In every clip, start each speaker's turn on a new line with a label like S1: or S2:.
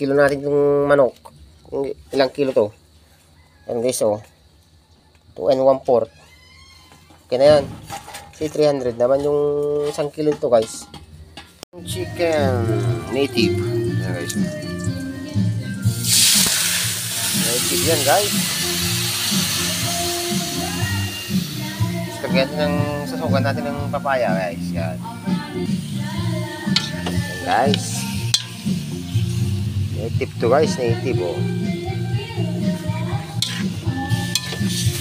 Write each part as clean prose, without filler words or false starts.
S1: kilo natin yung manok. Ilang kilo to? Ayan guys, oh. 2 and 1/4. Okay na yan. Say 300 naman yung 1 kilo to guys. Chicken native. Ayan guys. Native yan guys. Lagyan ng sasugan natin ng papaya guys. Yan. Yan guys. Native to guys. Native oh.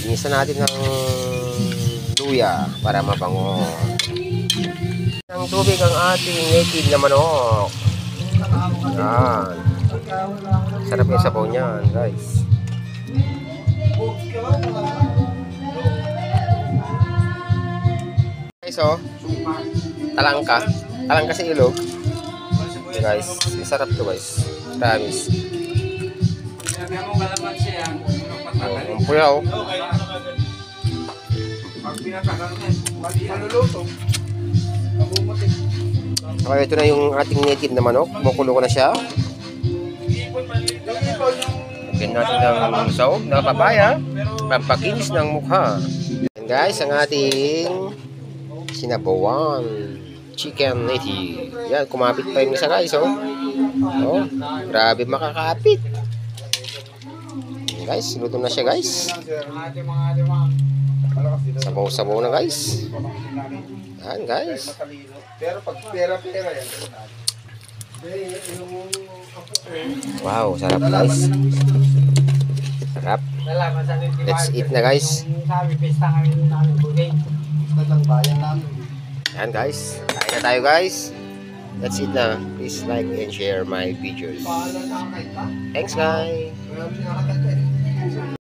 S1: Inisa natin ng luya para mabango. Ang tubig ang ating native na manok. Yan. Sarap yung sabaw niyan guys. Guys, oh, talangka sa ilog guys, sarap to guys, promise. Ang pulaw. Okay, ito na yung ating native na manok. Bukulo ko na siya. Lagyan natin ng saog na papaya, pampakinis ng mukha. And guys, ang ating sinabawan chicken native. Yan, kumapit pa yung isa guys, oh. Oh, grabe makakapit. Yan guys, luto na siya guys. Sabaw-sabaw na guys. Yan guys. Wow, sarap guys. Sarap. Let's eat na guys. Yan guys, kain na tayo guys. Let's eat na. Please like and share my videos. Thanks guys.